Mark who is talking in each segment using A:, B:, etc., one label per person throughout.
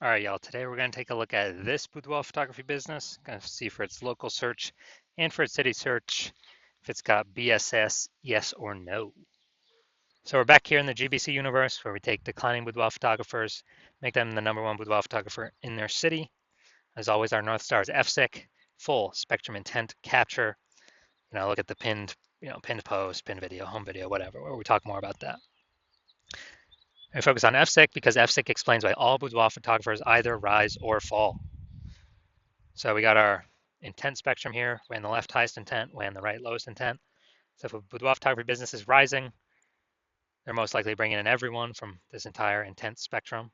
A: All right, y'all. Today we're going to take a look at this boudoir photography business. Going to see for its local search and for its city search if it's got BSS, yes or no. So we're back here in the GBC universe where we take declining boudoir photographers, make them the #1 boudoir photographer in their city. As always, our North Star is FSIC, full spectrum intent capture. Look at the pinned post, pinned video, home video, whatever, where we talk more about that. We focus on FSIC because FSIC explains why all boudoir photographers either rise or fall. So we got our intent spectrum here, way on the left highest intent, way on the right lowest intent. So if a boudoir photography business is rising, they're most likely bringing in everyone from this entire intent spectrum,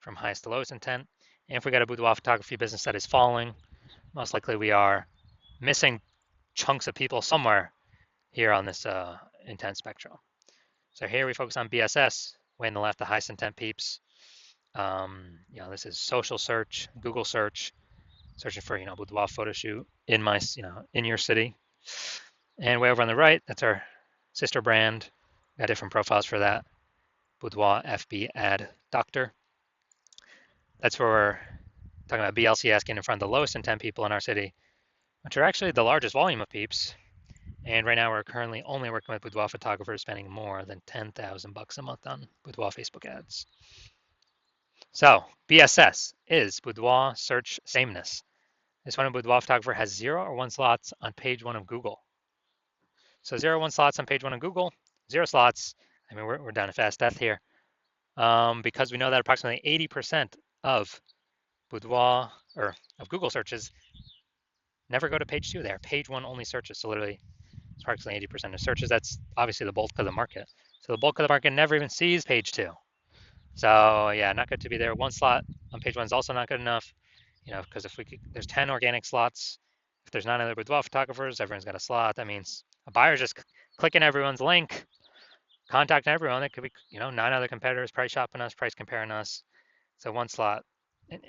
A: from highest to lowest intent. And if we got a boudoir photography business that is falling, most likely we are missing chunks of people somewhere here on this intent spectrum. So here we focus on BSS, way on the left, the highest intent peeps. This is social search, Google search, searching for boudoir photo shoot in my in your city. And way over on the right, that's our sister brand. Got different profiles for that. Boudoir FB ad doctor. That's where we're talking about BLCS getting in front of the lowest intent people in our city, which are actually the largest volume of peeps. And right now we're currently only working with boudoir photographers spending more than $10,000 a month on boudoir Facebook ads. So BSS is boudoir search sameness. This one, a boudoir photographer has 0 or 1 slots on page 1 of Google. So 0 or 1 slots on page 1 of Google, 0 slots. I mean, we're down to fast death here because we know that approximately 80% of boudoir or of Google searches never go to page 2. They are page 1 only searches. So literally, it's approximately 80% of searches. That's obviously the bulk of the market. So the bulk of the market never even sees page 2. So yeah, not good to be there. 1 slot on page 1 is also not good enough. Because if there's 10 organic slots, if there's 9 other boudoir photographers, everyone's got a slot. That means a buyer's just clicking everyone's link, contacting everyone. It could be, 9 other competitors price shopping us, price comparing us. So 1 slot,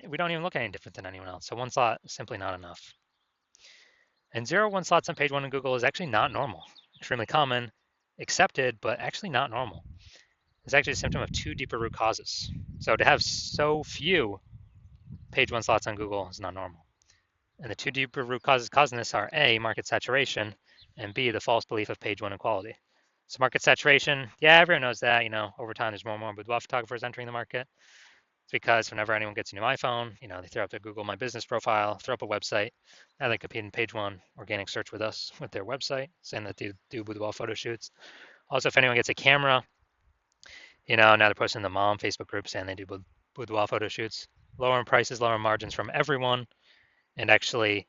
A: we don't even look any different than anyone else. So 1 slot is simply not enough. And 0, 1 slots on page 1 in Google is actually not normal. Extremely common, accepted, but actually not normal. It's actually a symptom of 2 deeper root causes. So to have so few page 1 slots on Google is not normal. And the 2 deeper root causes causing this are A, market saturation, and B, the false belief of page 1 equality. So market saturation, yeah, everyone knows that. Over time there's more and more boudoir photographers entering the market. It's because whenever anyone gets a new iPhone, they throw up their Google My Business profile, throw up a website. Now they compete in page 1 organic search with us with their website, saying that they do boudoir photo shoots. Also, if anyone gets a camera, now they're posting the mom Facebook group saying they do boudoir photo shoots. Lower in prices, lower margins from everyone, and actually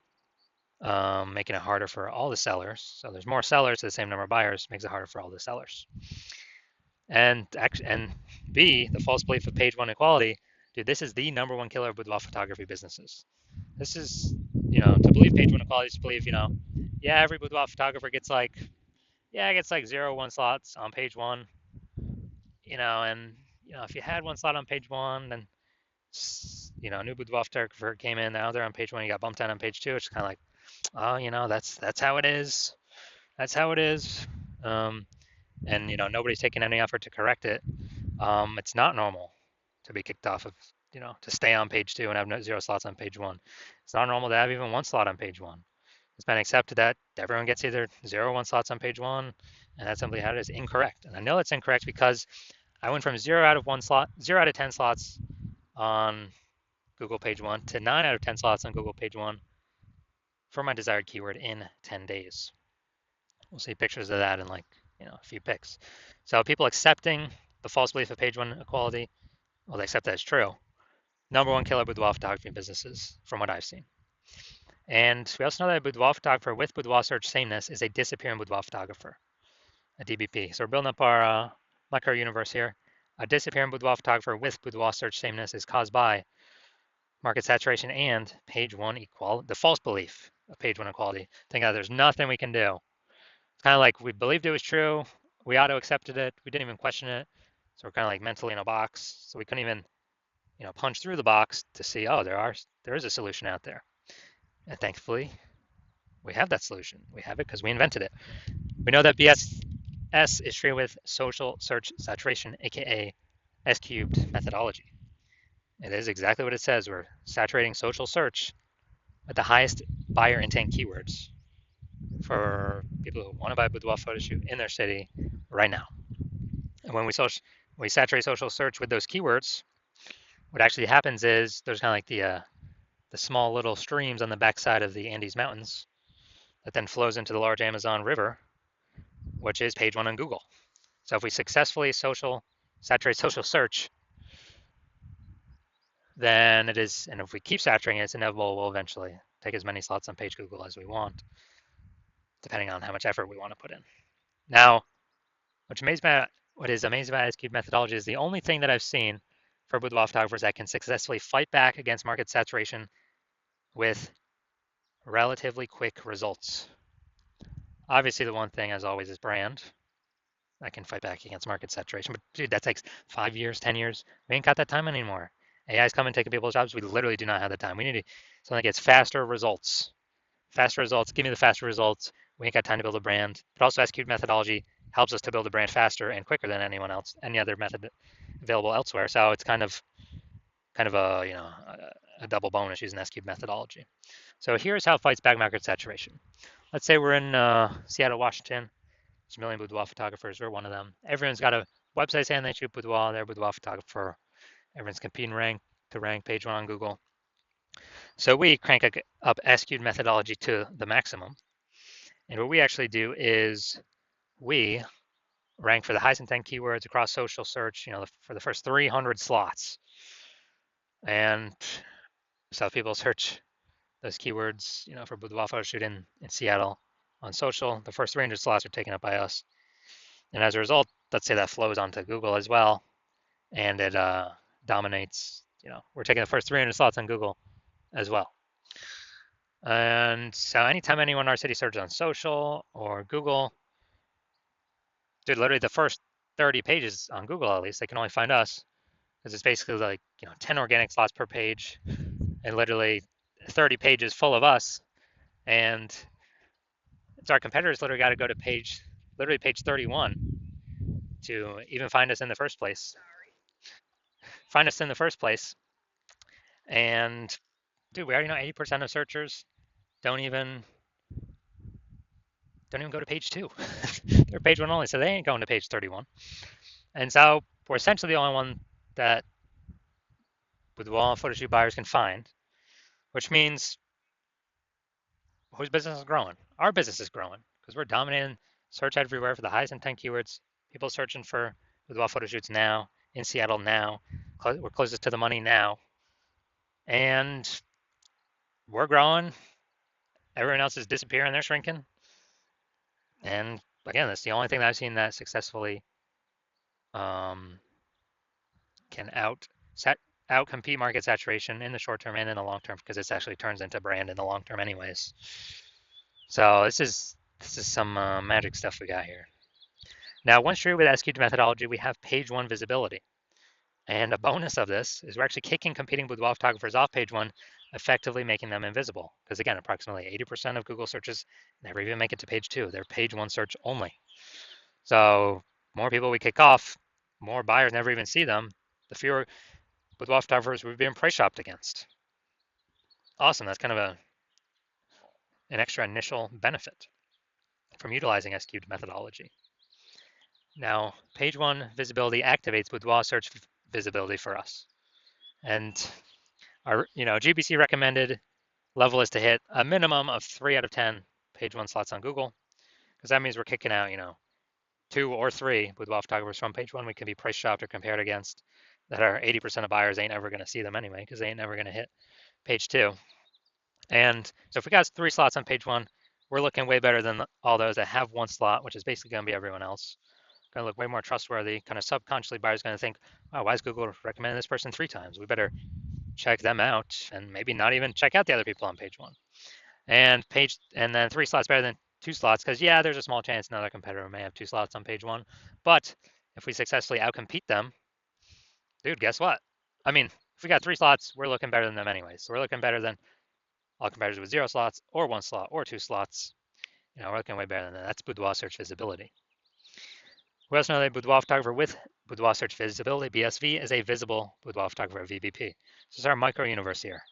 A: making it harder for all the sellers. So there's more sellers to the same number of buyers, makes it harder for all the sellers. And B, the false belief of page 1 equality. Dude, this is the #1 killer of boudoir photography businesses. This is, to believe page 1 equality is to believe, yeah, every boudoir photographer gets like 0, 1 slots on page 1, and if you had 1 slot on page 1, then a new boudoir photographer came in, now they're on page 1, you got bumped down on page 2. It's kind of like, oh, that's how it is. That's how it is. And nobody's taking any effort to correct it. It's not normal to be kicked off of, to stay on page 2 and have 0 slots on page 1. It's not normal to have even 1 slot on page 1. It's been accepted that everyone gets either 0 or 1 slots on page 1, and that's simply how it is. Incorrect. And I know it's incorrect because I went from 0 out of 1 slot, 0 out of 10 slots on Google page 1 to 9 out of 10 slots on Google page 1 for my desired keyword in 10 days. We'll see pictures of that in a few pics. So people accepting the false belief of page 1 equality, well, they accept that it's true. #1 killer boudoir photography businesses from what I've seen. And we also know that a boudoir photographer with boudoir search sameness is a disappearing boudoir photographer, a DBP. So we're building up our micro universe here. A disappearing boudoir photographer with boudoir search sameness is caused by market saturation and page 1 equality, the false belief of page 1 equality. Think that there's nothing we can do. It's kind of like we believed it was true, we auto accepted it, we didn't even question it. So we're kind of like mentally in a box. So we couldn't even, punch through the box to see, oh, there is a solution out there. And thankfully, we have that solution. We have it because we invented it. We know that BSS is treated with social search saturation, aka S cubed methodology. It is exactly what it says. We're saturating social search with the highest buyer intent keywords for people who want to buy a boudoir photo shoot in their city right now. And when we saturate social search with those keywords, what actually happens is there's kind of like the small little streams on the backside of the Andes Mountains that then flows into the large Amazon River, which is page one on Google. So if we successfully saturate social search, then it is, and if we keep saturating it, it's inevitable we'll eventually take as many slots on page Google as we want, depending on how much effort we want to put in. Now, what is amazing about S-cubed methodology is the only thing that I've seen for boudoir photographers that can successfully fight back against market saturation with relatively quick results. Obviously, the one thing, as always, is brand. I can fight back against market saturation, but dude, that takes 5 years, 10 years. We ain't got that time anymore. AI is coming, taking people's jobs. We literally do not have the time. We need something that gets faster results. Faster results. Give me the faster results. We ain't got time to build a brand. But also, S-cubed methodology helps us to build a brand faster and quicker than anyone else, any other method available elsewhere. So it's kind of a a double bonus using S-cubed methodology. So here's how it fights back market saturation. Let's say we're in Seattle, Washington. There's a million boudoir photographers. We're one of them. Everyone's got a website saying they shoot boudoir. They're a boudoir photographer. Everyone's competing to rank page one on Google. So we crank up S-cubed methodology to the maximum. And what we actually do is we rank for the highest intent keywords across social search, for the first 300 slots. And so people search those keywords, for boudoir photo shoot in Seattle on social. The first 300 slots are taken up by us. And as a result, let's say that flows onto Google as well, and it dominates. We're taking the first 300 slots on Google as well. And so anytime anyone in our city searches on social or Google, dude, literally the first 30 pages on Google, at least, they can only find us because it's basically like 10 organic slots per page, and literally 30 pages full of us. And it's our competitors literally got to go to page 31 to even find us in the first place. And dude, we already know 80% of searchers don't even go to page two. They're page one only, so they ain't going to page 31. And so we're essentially the only one that boudoir photo shoot buyers can find, which means whose business is growing? Our business is growing because we're dominating search everywhere for the highest intent keywords. People searching for boudoir photo shoots now in Seattle now. We're closest to the money now, and we're growing. Everyone else is disappearing. They're shrinking. And again, that's the only thing that I've seen that successfully can outcompete market saturation in the short term and in the long term, because this actually turns into brand in the long term anyways. So this is some magic stuff we got here. Now, once you're with S-cubed methodology, we have page one visibility. And a bonus of this is we're actually kicking competing boudoir photographers off page one, effectively making them invisible. Because again, approximately 80% of Google searches never even make it to page two. They're page one search only. So more people we kick off, more buyers never even see them, the fewer boudoir photographers we've been price shopped against. Awesome. That's kind of an extra initial benefit from utilizing S-cubed methodology. Now, page one visibility activates boudoir search visibility for us. And our GBC recommended level is to hit a minimum of 3 out of 10 page one slots on Google, because that means we're kicking out 2 or 3 boudoir photographers from page one we can be price shopped or compared against, that are 80% of buyers ain't ever going to see them anyway, because they ain't never going to hit page two. And so if we got 3 slots on page one, we're looking way better than all those that have 1 slot, which is basically going to be everyone else. Going to look way more trustworthy. Kind of subconsciously, buyers going to think, "Oh, why is Google recommending this person 3 times? We better check them out, and maybe not even check out the other people on page one." And then 3 slots better than 2 slots, because yeah, there's a small chance another competitor may have 2 slots on page one. But if we successfully outcompete them, dude, guess what? I mean, if we got 3 slots, we're looking better than them anyways. So we're looking better than all competitors with 0 slots or 1 slot or 2 slots. We're looking way better than that. That's boudoir search visibility. We also know that boudoir photographer with boudoir search visibility, BSV, is a visible boudoir photographer, VBP. This is our micro universe here.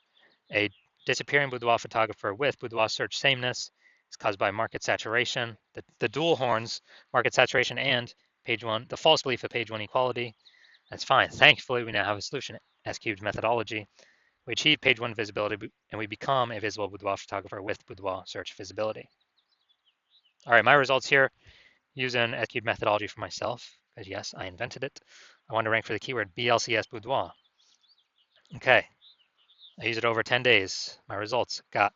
A: A disappearing boudoir photographer with boudoir search sameness is caused by market saturation, the dual horns, market saturation and page one, the false belief of page one equality. That's fine. Thankfully, we now have a solution, S-cubed methodology. We achieve page one visibility and we become a visible boudoir photographer with boudoir search visibility. All right, my results here using S-cubed methodology for myself, because yes, I invented it. I want to rank for the keyword BLCS boudoir. Okay, I used it over 10 days. My results got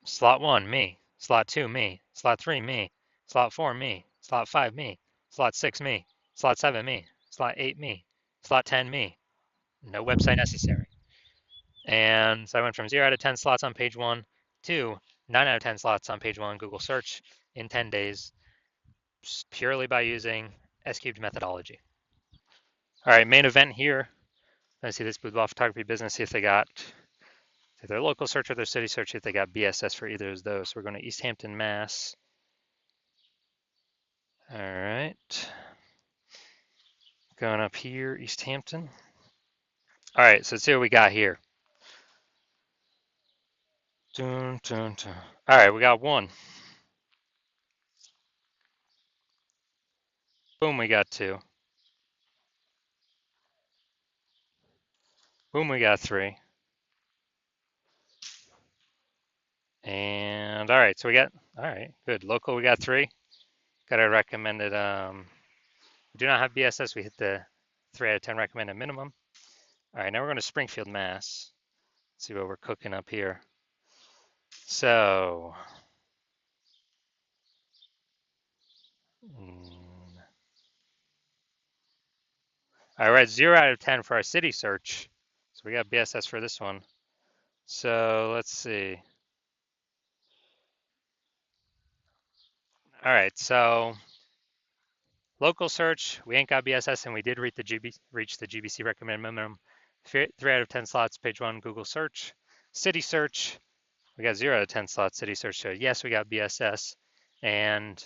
A: slot 1, me. Slot 2, me. Slot 3, me. Slot 4, me. Slot 5, me. Slot 6, me. Slot 7, me. Slot 8, me. Slot 10, me. No website necessary. And so I went from 0 out of 10 slots on page 1 to 9 out of 10 slots on page 1 Google search in 10 days, purely by using S-cubed methodology. All right, main event here. Let's see this boudoir photography business, see if they got their local search or their city search, see if they got BSS for either of those. So we're going to East Hampton, Mass. All right. Going up here, East Hampton. All right, so let's see what we got here. Dun, dun, dun. All right, we got 1. Boom, we got 2. Boom, we got 3. And all right, so we got, all right, good. Local, we got 3. Got our recommended, we do not have BSS. We hit the 3 out of 10 recommended minimum. All right, now we're going to Springfield, Mass. Let's see what we're cooking up here. So, all right, we're at 0 out of 10 for our city search. So we got BSS for this one. So let's see. All right, so local search, we ain't got BSS and we did reach the GBC recommended minimum. 3 out of 10 slots, page 1, Google search. City search, we got 0 out of 10 slots, city search. So yes, we got BSS. And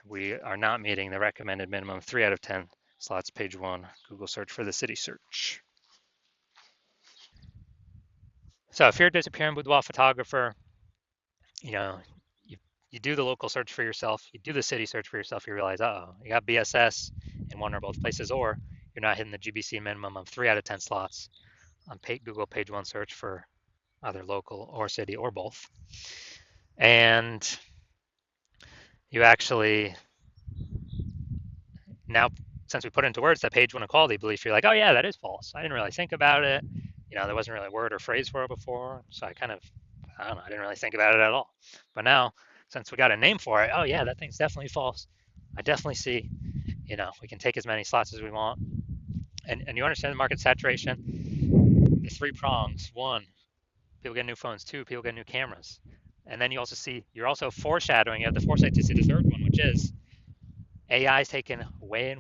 A: we are not meeting the recommended minimum 3 out of 10 slots, page 1, Google search for the city search. So if you're a disappearing boudoir photographer, you know, you do the local search for yourself, you do the city search for yourself, you realize, uh-oh, you got BSS in one or both places, or you're not hitting the GBC minimum of 3 out of 10 slots on Google page 1 search for either local or city or both. And you actually, now, since we put into words that page 1 equality belief, you're like, oh yeah, that is false. I didn't really think about it. You know, there wasn't really a word or phrase for it before. So I don't know, I didn't really think about it at all. But now, since we got a name for it, oh yeah, that thing's definitely false. I definitely see, you know, we can take as many slots as we want. And you understand the market saturation, the 3 prongs. 1, people get new phones. 2, people get new cameras. And then you also see, you're also foreshadowing, you have the foresight to see the third one, which is AI is taking way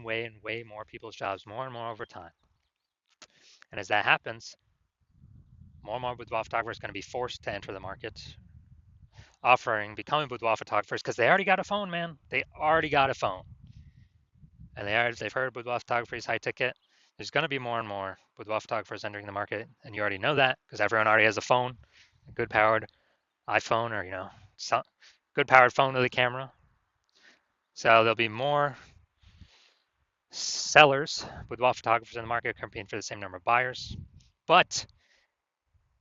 A: more people's jobs more and more over time. And as that happens, more and more boudoir photographers are going to be forced to enter the market, becoming boudoir photographers because they already got a phone, man. They already got a phone. And they've heard boudoir photography is high ticket. There's going to be more and more boudoir photographers entering the market, and you already know that because everyone already has a phone, a good powered iPhone, or good powered phone with a camera. So there'll be more sellers, boudoir photographers in the market competing for the same number of buyers. But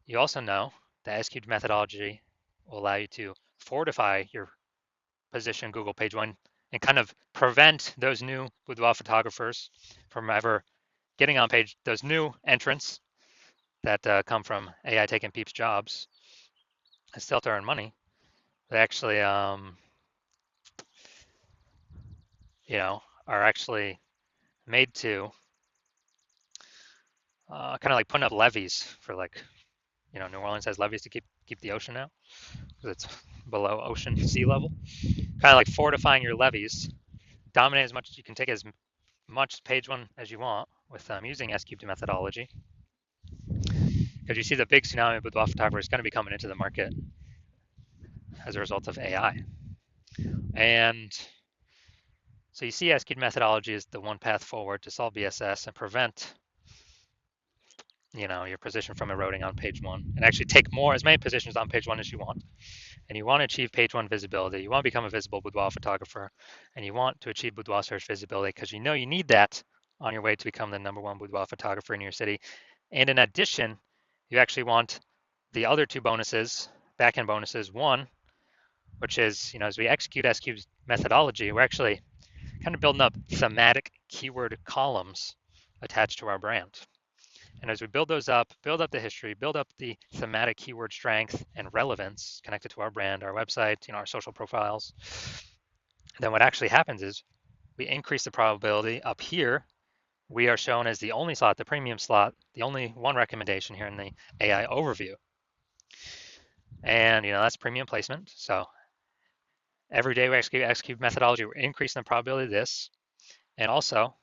A: you also know that S-cubed methodology will allow you to fortify your position Google page 1 and kind of prevent those new boudoir photographers from ever getting on page, those new entrants that come from AI taking people's jobs and still to earn money. They actually, are actually made to kind of like putting up levees for New Orleans has levees to keep the ocean out because it's below ocean sea level. Kind of like fortifying your levees, dominate as much as you can, take as much page 1 as you want with using S-cubed methodology. Because you see the big tsunami of boudoir photographers is going to be coming into the market as a result of AI. And So you see S-cubed methodology is the one path forward to solve BSS and prevent your position from eroding on page one, and actually take as many positions on page one as you want. And you want to achieve page one visibility. You want to become a visible boudoir photographer, and you want to achieve boudoir search visibility because you need that on your way to become the #1 boudoir photographer in your city. And in addition, you actually want the other two bonuses, back-end bonuses. One, which is, as we execute S-cubed methodology, we're actually kind of building up thematic keyword columns attached to our brand. And as we build those up, build up the history, build up the thematic keyword strength and relevance connected to our brand, our website, our social profiles, then what actually happens is we increase the probability. Up here, we are shown as the only slot, the premium slot, the only one recommendation here in the AI overview. And that's premium placement. So every day we execute methodology, we're increasing the probability of this. And also,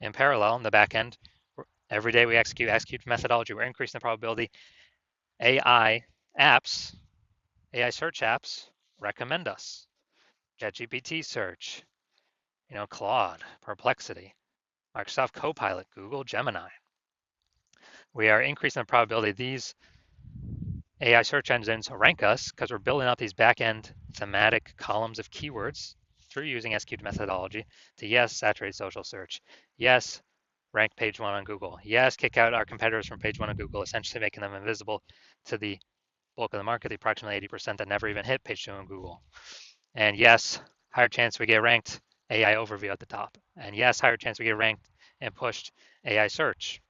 A: in parallel, in the back end, every day we execute methodology, we're increasing the probability AI apps, AI search apps recommend us. ChatGPT search, Claude, Perplexity, Microsoft Copilot, Google Gemini. We are increasing the probability these AI search engines rank us because we're building up these back-end thematic columns of keywords through using S-cubed methodology to, yes, saturate social search. Yes, rank page one on Google. Yes, kick out our competitors from page one on Google, essentially making them invisible to the bulk of the market, the approximately 80% that never even hit page two on Google. And yes, higher chance we get ranked AI overview at the top. And yes, higher chance we get ranked and pushed AI search.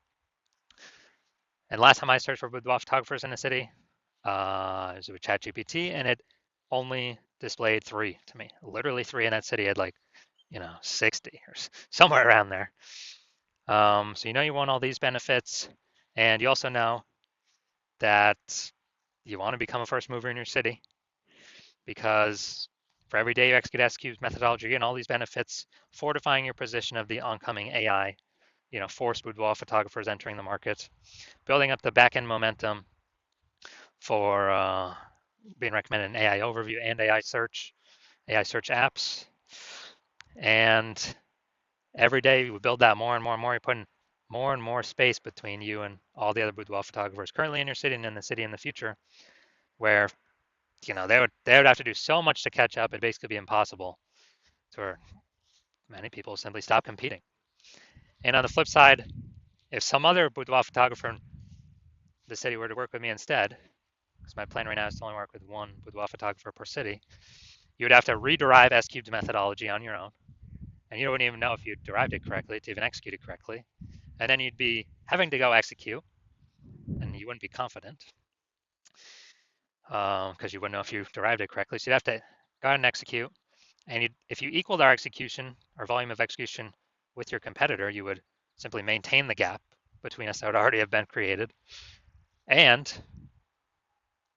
A: And last time I searched for boudoir photographers in the city, it was with ChatGPT, and it only displayed 3 to me. Literally 3 in that city had 60 or somewhere around there. So you want all these benefits, and you also know that you want to become a first mover in your city because for every day you execute S-cubed methodology and all these benefits, fortifying your position of the oncoming AI, forced boudoir photographers entering the market, building up the back-end momentum for being recommended in AI overview and AI search apps. And every day we build that more and more and more. You're putting more and more space between you and all the other boudoir photographers currently in your city and in the city in the future, where they would have to do so much to catch up. It'd basically be impossible for many people simply stop competing. And on the flip side, if some other boudoir photographer in the city were to work with me instead, because my plan right now is to only work with one boudoir photographer per city, you would have to rederive S-cubed methodology on your own. And you wouldn't even know if you derived it correctly to even execute it correctly. And then you'd be having to go execute, and you wouldn't be confident because you wouldn't know if you derived it correctly. So you'd have to go ahead and execute. And if you equaled our execution, our volume of execution with your competitor, you would simply maintain the gap between us that would already have been created. And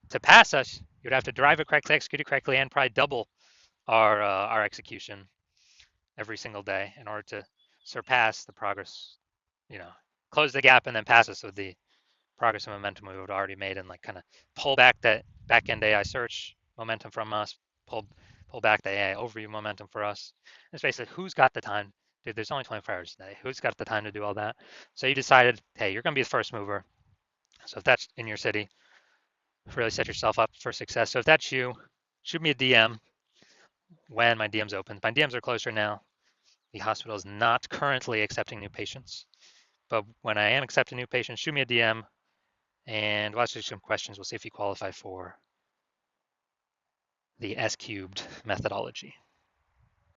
A: to pass us, you'd have to derive it correctly, execute it correctly, and probably double our execution every single day in order to surpass the progress, close the gap and then pass us with the progress and momentum we would already made, and kind of pull back that back-end AI search momentum from us, pull back the AI overview momentum for us. It's basically who's got the time. Dude, there's only 24 hours a day. Who's got the time to do all that? So you decided, hey, you're going to be the first mover. So if that's in your city, really set yourself up for success. So if that's you, shoot me a DM when my DM's open. My DMs are closed right now. The hospital is not currently accepting new patients. But when I am accepting new patients, shoot me a DM and we'll ask you some questions. We'll see if you qualify for the S-cubed methodology.